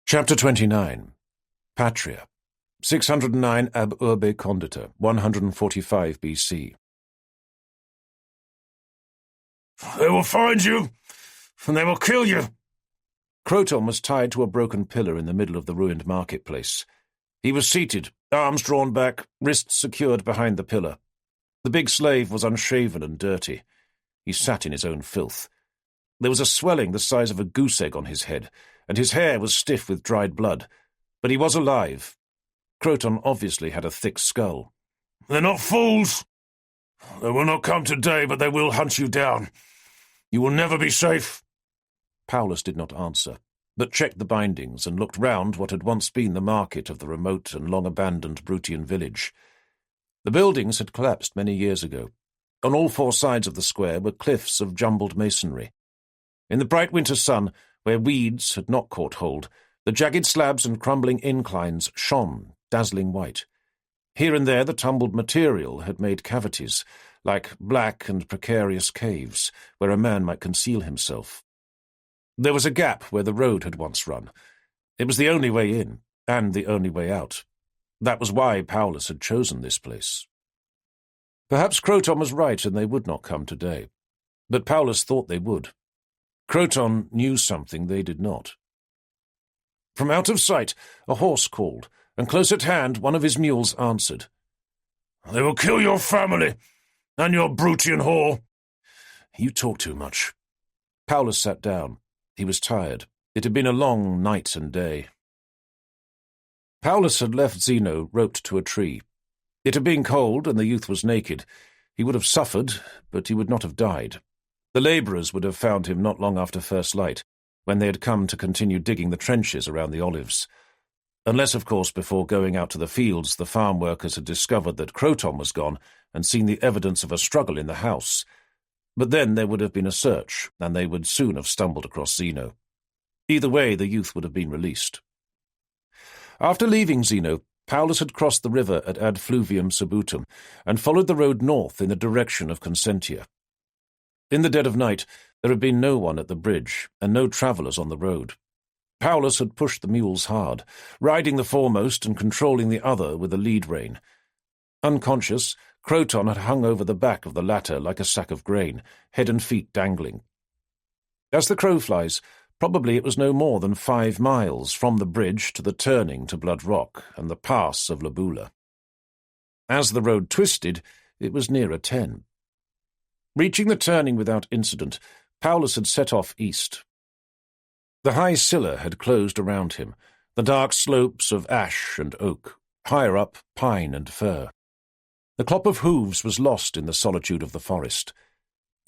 Chapter 29. Patria. 609 ab urbe condita, 145 BC. They will find you, and they will kill you. Croton was tied to a broken pillar in the middle of the ruined marketplace. He was seated, arms drawn back, wrists secured behind the pillar. The big slave was unshaven and dirty. He sat in his own filth. There was a swelling the size of a goose egg on his head, and his hair was stiff with dried blood. But he was alive. Croton obviously had a thick skull. They're not fools. They will not come today, but they will hunt you down. You will never be safe. Paulus did not answer, but checked the bindings and looked round what had once been the market of the remote and long-abandoned Brutian village. The buildings had collapsed many years ago. On all four sides of the square were cliffs of jumbled masonry. In the bright winter sun, where weeds had not caught hold, the jagged slabs and crumbling inclines shone, dazzling white. Here and there the tumbled material had made cavities, like black and precarious caves, where a man might conceal himself. There was a gap where the road had once run. It was the only way in, and the only way out. That was why Paulus had chosen this place. Perhaps Croton was right and they would not come today. But Paulus thought they would. Croton knew something they did not. From out of sight, a horse called, and close at hand one of his mules answered. They will kill your family, and your Brutian whore. You talk too much. Paulus sat down. He was tired. It had been a long night and day. Paulus had left Zeno roped to a tree. It had been cold, and the youth was naked. He would have suffered, but he would not have died. The labourers would have found him not long after first light, when they had come to continue digging the trenches around the olives. Unless, of course, before going out to the fields, the farm workers had discovered that Croton was gone and seen the evidence of a struggle in the house. But then there would have been a search, and they would soon have stumbled across Zeno. Either way, the youth would have been released. After leaving Zeno, Paulus had crossed the river at ad fluvium Sidebottom and followed the road north in the direction of Consentia. In the dead of night, there had been no one at the bridge, and no travellers on the road. Paulus had pushed the mules hard, riding the foremost and controlling the other with a lead rein. Unconscious, Croton had hung over the back of the latter like a sack of grain, head and feet dangling. As the crow flies, probably it was no more than 5 miles from the bridge to the turning to Blood Rock and the pass of Labula. As the road twisted, it was nearer 10. Reaching the turning without incident, Paulus had set off east. The high Scylla had closed around him, the dark slopes of ash and oak, higher up pine and fir. The clop of hooves was lost in the solitude of the forest.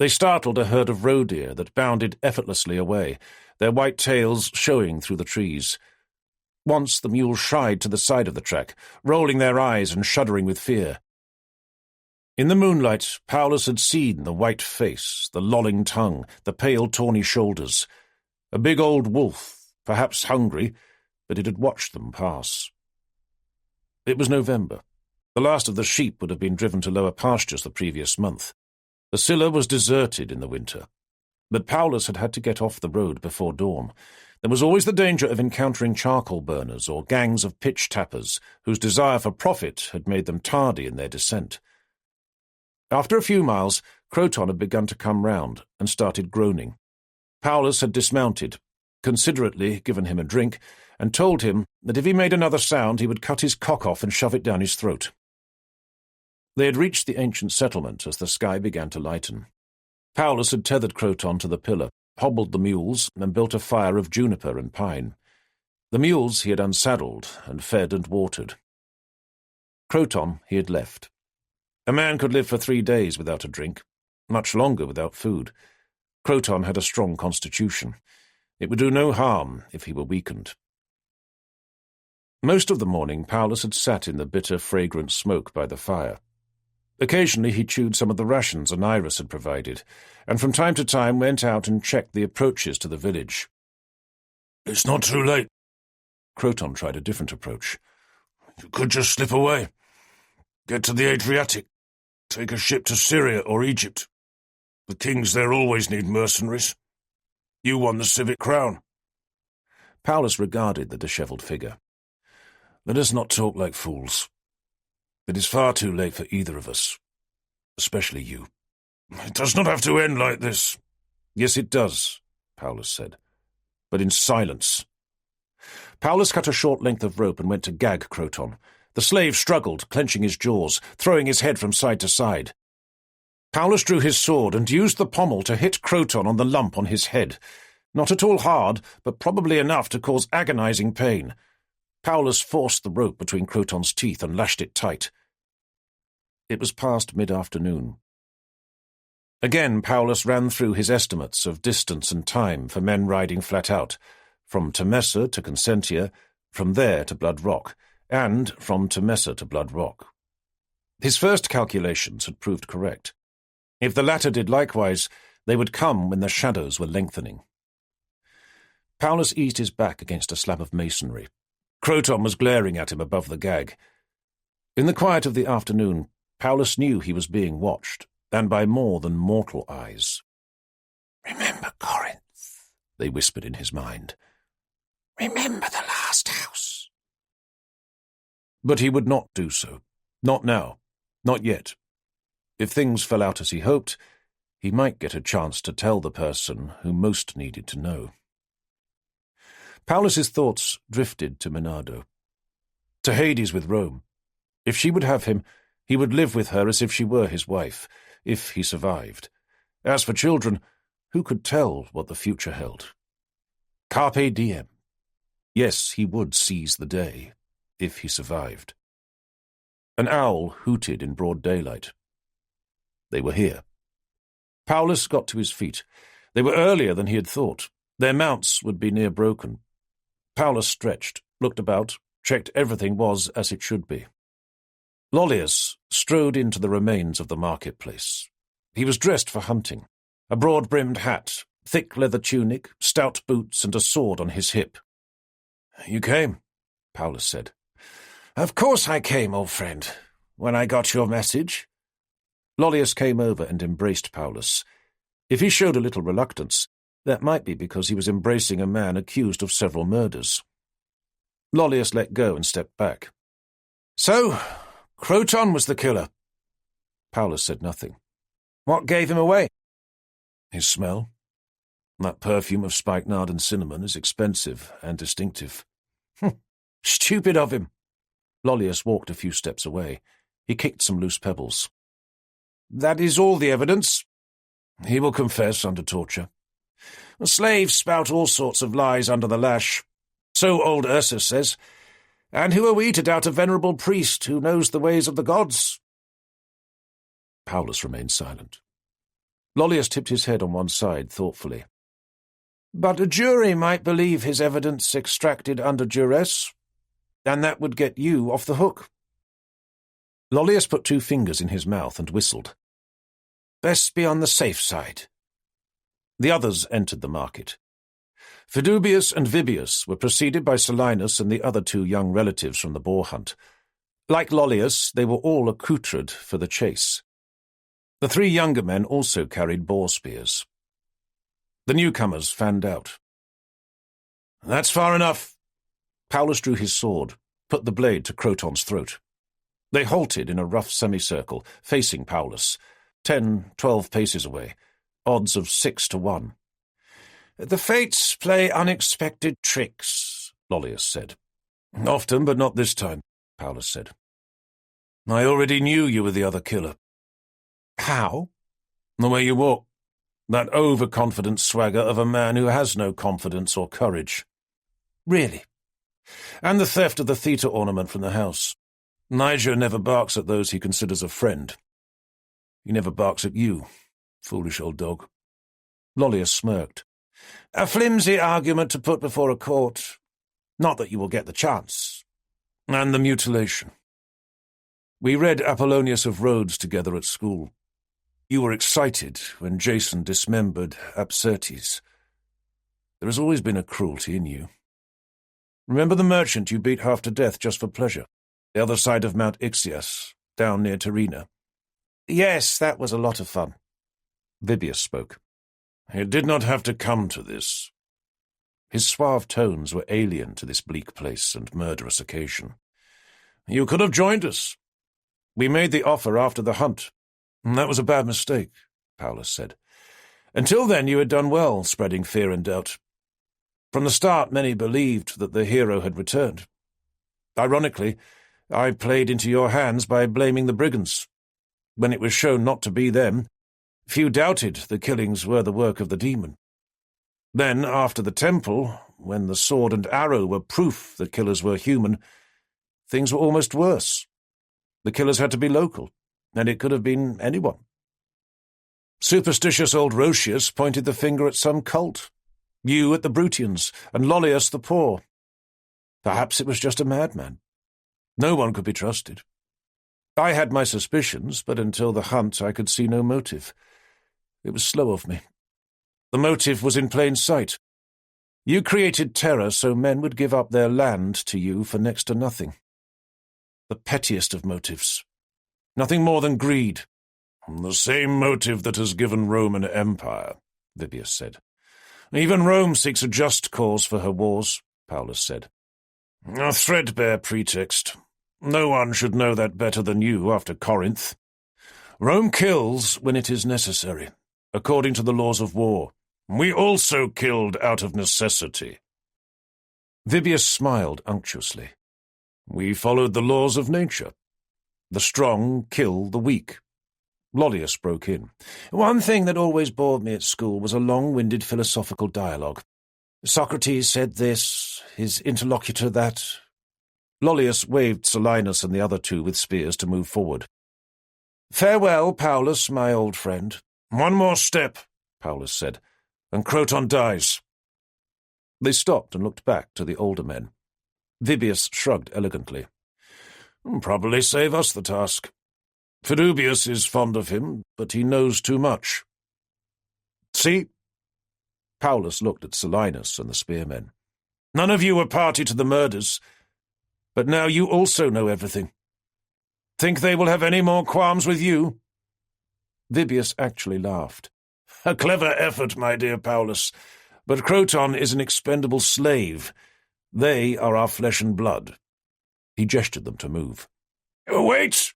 They startled a herd of roe deer that bounded effortlessly away, their white tails showing through the trees. Once the mules shied to the side of the track, rolling their eyes and shuddering with fear. In the moonlight, Paulus had seen the white face, the lolling tongue, the pale, tawny shoulders. A big old wolf, perhaps hungry, but it had watched them pass. It was November. The last of the sheep would have been driven to lower pastures the previous month. The Scylla was deserted in the winter. But Paulus had had to get off the road before dawn. There was always the danger of encountering charcoal burners or gangs of pitch tappers whose desire for profit had made them tardy in their descent. After a few miles, Croton had begun to come round and started groaning. Paulus had dismounted, considerately given him a drink, and told him that if he made another sound he would cut his cock off and shove it down his throat. They had reached the ancient settlement as the sky began to lighten. Paulus had tethered Croton to the pillar, hobbled the mules, and built a fire of juniper and pine. The mules he had unsaddled and fed and watered. Croton he had left. A man could live for 3 days without a drink, much longer without food. Croton had a strong constitution. It would do no harm if he were weakened. Most of the morning Paulus had sat in the bitter, fragrant smoke by the fire. Occasionally he chewed some of the rations Anirus had provided, and from time to time went out and checked the approaches to the village. It's not too late. Croton tried a different approach. You could just slip away. Get to the Adriatic. Take a ship to Syria or Egypt. The kings there always need mercenaries. You won the civic crown. Paulus regarded the dishevelled figure. "Let us not talk like fools. It is far too late for either of us, especially you. It does not have to end like this." "Yes, it does," Paulus said, "but in silence." Paulus cut a short length of rope and went to gag Croton. The slave struggled, clenching his jaws, throwing his head from side to side. Paulus drew his sword and used the pommel to hit Croton on the lump on his head. Not at all hard, but probably enough to cause agonizing pain. Paulus forced the rope between Croton's teeth and lashed it tight. It was past mid-afternoon. Again Paulus ran through his estimates of distance and time for men riding flat out, from Temessa to Consentia, from there to Blood Rock, and from Temessa to Blood Rock. His first calculations had proved correct. If the latter did likewise, they would come when the shadows were lengthening. Paulus eased his back against a slab of masonry. Croton was glaring at him above the gag. In the quiet of the afternoon, Paulus knew he was being watched, and by more than mortal eyes. "Remember Corinth," they whispered in his mind. "Remember the last house." But he would not do so. Not now. Not yet. If things fell out as he hoped, he might get a chance to tell the person who most needed to know. Paulus's thoughts drifted to Minardo. To Hades with Rome. If she would have him, he would live with her as if she were his wife, if he survived. As for children, who could tell what the future held? Carpe diem. Yes, he would seize the day, if he survived. An owl hooted in broad daylight. They were here. Paulus got to his feet. They were earlier than he had thought. Their mounts would be near broken. Paulus stretched, looked about, checked everything was as it should be. Lollius strode into the remains of the marketplace. He was dressed for hunting. A broad-brimmed hat, thick leather tunic, stout boots, and a sword on his hip. "You came," Paulus said. "Of course I came, old friend, when I got your message." Lollius came over and embraced Paulus. If he showed a little reluctance, that might be because he was embracing a man accused of several murders. Lollius let go and stepped back. "So, Croton was the killer?" Paulus said nothing. "What gave him away?" "His smell. That perfume of spikenard and cinnamon is expensive and distinctive." "Stupid of him." Lollius walked a few steps away. He kicked some loose pebbles. "That is all the evidence?" "He will confess under torture." "Slaves spout all sorts of lies under the lash. So old Ursus says. And who are we to doubt a venerable priest who knows the ways of the gods?" Paulus remained silent. Lollius tipped his head on one side thoughtfully. "But a jury might believe his evidence extracted under duress, and that would get you off the hook." Lollius put 2 fingers in his mouth and whistled. "Best be on the safe side." The others entered the market. Fidubius and Vibius were preceded by Silenus and the other 2 young relatives from the boar hunt. Like Lollius, they were all accoutred for the chase. The 3 younger men also carried boar spears. The newcomers fanned out. "That's far enough." Paulus drew his sword, put the blade to Croton's throat. They halted in a rough semicircle, facing Paulus, 10, 12 paces away, odds of 6 to 1. "The fates play unexpected tricks," Lollius said. "Often, but not this time," Paulus said. "I already knew you were the other killer." "How?" "The way you walk. That overconfident swagger of a man who has no confidence or courage." "Really?" "And the theft of the theta ornament from the house. Niger never barks at those he considers a friend. He never barks at you, foolish old dog." Lollius smirked. "A flimsy argument to put before a court. Not that you will get the chance." "And the mutilation. We read Apollonius of Rhodes together at school. You were excited when Jason dismembered Absyrtes. There has always been a cruelty in you. Remember the merchant you beat half to death just for pleasure? The other side of Mount Ixias, down near Terina?" "Yes, that was a lot of fun." Vibius spoke. "It did not have to come to this." His suave tones were alien to this bleak place and murderous occasion. "You could have joined us. We made the offer after the hunt. That was a bad mistake," Paulus said. "Until then you had done well, spreading fear and doubt. From the start many believed that the hero had returned. Ironically, I played into your hands by blaming the brigands. When it was shown not to be them, few doubted the killings were the work of the demon. Then, after the temple, when the sword and arrow were proof the killers were human, things were almost worse. The killers had to be local, and it could have been anyone. Superstitious old Roscius pointed the finger at some cult, you at the Brutians, and Lollius the poor. Perhaps it was just a madman. No one could be trusted. I had my suspicions, but until the hunt I could see no motive. It was slow of me. The motive was in plain sight. You created terror so men would give up their land to you for next to nothing. The pettiest of motives. Nothing more than greed." "The same motive that has given Rome an empire," Vibius said. "Even Rome seeks a just cause for her wars," Paulus said. "A threadbare pretext. No one should know that better than you after Corinth. Rome kills when it is necessary, according to the laws of war. We also killed out of necessity." Vibius smiled unctuously. "We followed the laws of nature. The strong kill the weak." Lollius broke in. "One thing that always bored me at school was a long-winded philosophical dialogue. Socrates said this, his interlocutor that." Lollius waved Silenus and the other two with spears to move forward. "Farewell, Paulus, my old friend." "One more step," Paulus said, "and Croton dies." They stopped and looked back to the older men. Vibius shrugged elegantly. "Probably save us the task. Fidubius is fond of him, but he knows too much." "See?" Paulus looked at Silenus and the spearmen. "None of you were party to the murders, but now you also know everything. Think they will have any more qualms with you?" Vibius actually laughed. "A clever effort, my dear Paulus, but Croton is an expendable slave. They are our flesh and blood." He gestured them to move. "Wait!"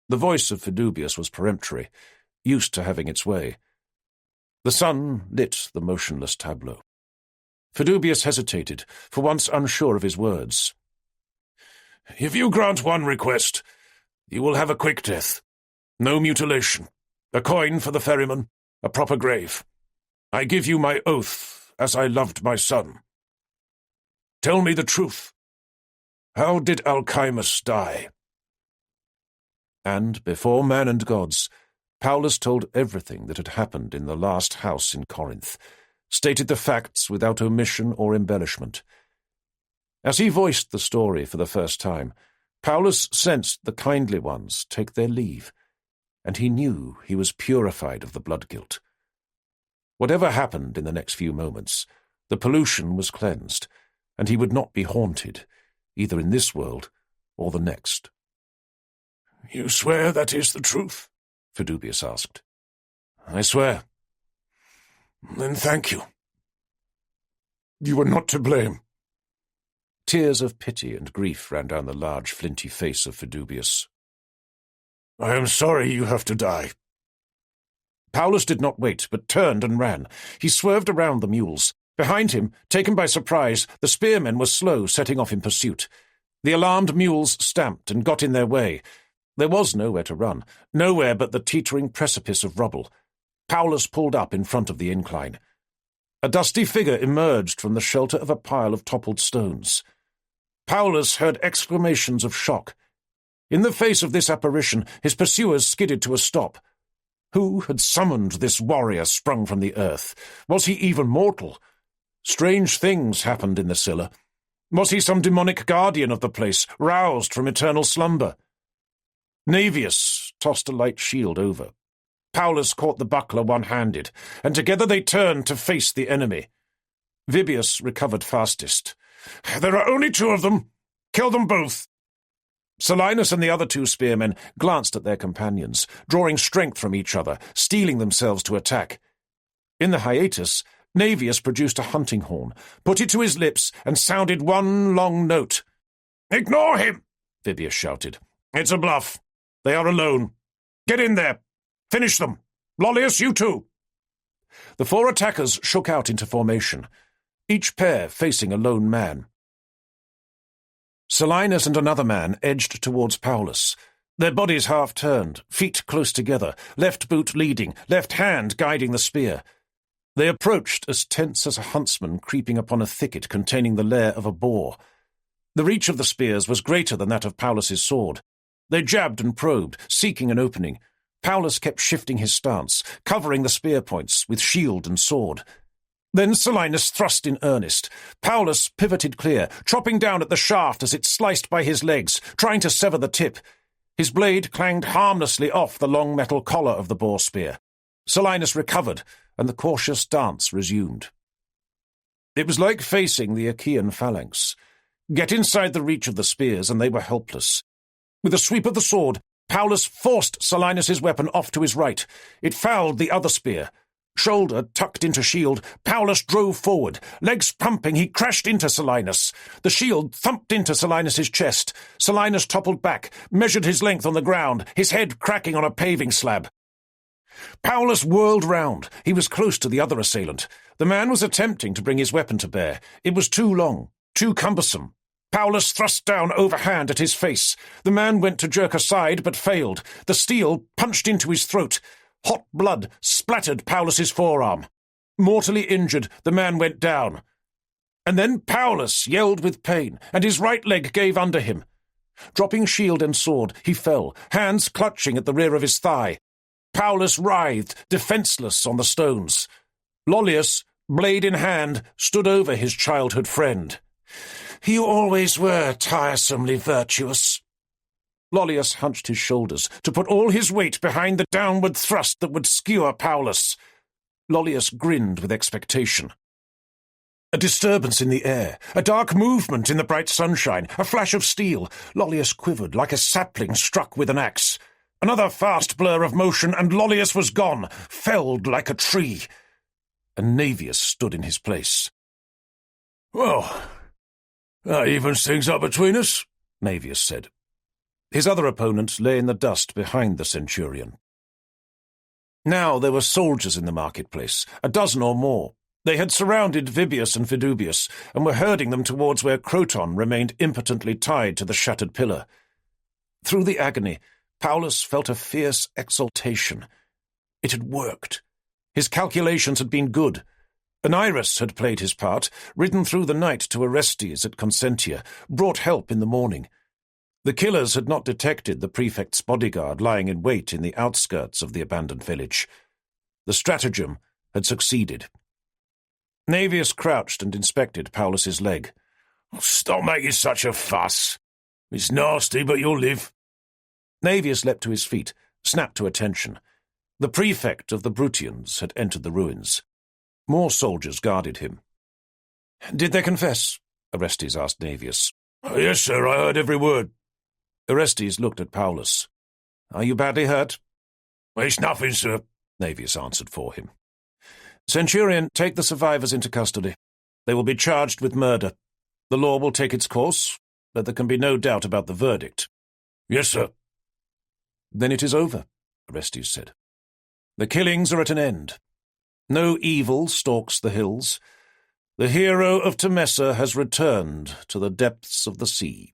The voice of Fidubius was peremptory, used to having its way. The sun lit the motionless tableau. Fidubius hesitated, for once unsure of his words. "If you grant one request, you will have a quick death. No mutilation. A coin for the ferryman, a proper grave. I give you my oath, as I loved my son. Tell me the truth. How did Alcimus die?" And, before man and gods, Paulus told everything that had happened in the last house in Corinth, stated the facts without omission or embellishment. As he voiced the story for the first time, Paulus sensed the kindly ones take their leave, and he knew he was purified of the blood guilt. Whatever happened in the next few moments, the pollution was cleansed, and he would not be haunted, either in this world or the next. "You swear that is the truth?" Fidubius asked. "I swear." "Then thank you. You were not to blame." Tears of pity and grief ran down the large, flinty face of Fidubius. "I am sorry you have to die." Paulus did not wait, but turned and ran. He swerved around the mules. Behind him, taken by surprise, the spearmen were slow, setting off in pursuit. The alarmed mules stamped and got in their way. There was nowhere to run, nowhere but the teetering precipice of rubble. Paulus pulled up in front of the incline. A dusty figure emerged from the shelter of a pile of toppled stones. Paulus heard exclamations of shock. In the face of this apparition, his pursuers skidded to a stop. Who had summoned this warrior sprung from the earth? Was he even mortal? Strange things happened in the Scylla. Was he some demonic guardian of the place, roused from eternal slumber? Naevius tossed a light shield over. Paulus caught the buckler one-handed, and together they turned to face the enemy. Vibius recovered fastest. "There are only two of them. Kill them both." Silenus and the other two spearmen glanced at their companions, drawing strength from each other, steeling themselves to attack. In the hiatus, Naevius produced a hunting horn, put it to his lips, and sounded one long note. "Ignore him!" Vibius shouted. "It's a bluff. They are alone. Get in there. Finish them. Lollius, you too." The 4 attackers shook out into formation, each pair facing a lone man. Silenus and another man edged towards Paulus, their bodies half-turned, feet close together, left boot leading, left hand guiding the spear. They approached as tense as a huntsman creeping upon a thicket containing the lair of a boar. The reach of the spears was greater than that of Paulus's sword. They jabbed and probed, seeking an opening. Paulus kept shifting his stance, covering the spear points with shield and sword. Then Silenus thrust in earnest. Paulus pivoted clear, chopping down at the shaft as it sliced by his legs, trying to sever the tip. His blade clanged harmlessly off the long metal collar of the boar spear. Silenus recovered, and the cautious dance resumed. It was like facing the Achaean phalanx. Get inside the reach of the spears, and they were helpless. With a sweep of the sword, Paulus forced Silenus's weapon off to his right. It fouled the other spear. Shoulder tucked into shield, Paulus drove forward. Legs pumping, he crashed into Silenus. The shield thumped into Silenus's chest. Silenus toppled back, measured his length on the ground, his head cracking on a paving slab. Paulus whirled round. He was close to the other assailant. The man was attempting to bring his weapon to bear. It was too long, too cumbersome. Paulus thrust down overhand at his face. The man went to jerk aside, but failed. The steel punched into his throat. Hot blood splattered Paulus's forearm. Mortally injured, the man went down. And then Paulus yelled with pain, and his right leg gave under him. Dropping shield and sword, he fell, hands clutching at the rear of his thigh. Paulus writhed, defenceless on the stones. Lollius, blade in hand, stood over his childhood friend. "You always were tiresomely virtuous." Lollius hunched his shoulders to put all his weight behind the downward thrust that would skewer Paulus. Lollius grinned with expectation. A disturbance in the air, a dark movement in the bright sunshine, a flash of steel. Lollius quivered like a sapling struck with an axe. Another fast blur of motion, and Lollius was gone, felled like a tree. And Naevius stood in his place. "Well, that evens things up between us," Naevius said. His other opponent lay in the dust behind the centurion. Now there were soldiers in the marketplace, a dozen or more. They had surrounded Vibius and Vidubius, and were herding them towards where Croton remained impotently tied to the shattered pillar. Through the agony, Paulus felt a fierce exultation. It had worked. His calculations had been good. Anirus had played his part, ridden through the night to Orestes at Consentia, brought help in the morning. The killers had not detected the prefect's bodyguard lying in wait in the outskirts of the abandoned village. The stratagem had succeeded. Naevius crouched and inspected Paulus's leg. "Stop making such a fuss. It's nasty, but you'll live." Naevius leapt to his feet, snapped to attention. The prefect of the Brutians had entered the ruins. More soldiers guarded him. "Did they confess?" Orestes asked Naevius. "Yes, sir, I heard every word." Orestes looked at Paulus. "Are you badly hurt?" "It's nothing, sir," Naevius answered for him. "Centurion, take the survivors into custody. They will be charged with murder. The law will take its course, but there can be no doubt about the verdict." "Yes, sir." "Then it is over," Orestes said. "The killings are at an end. No evil stalks the hills. The hero of Temessa has returned to the depths of the sea."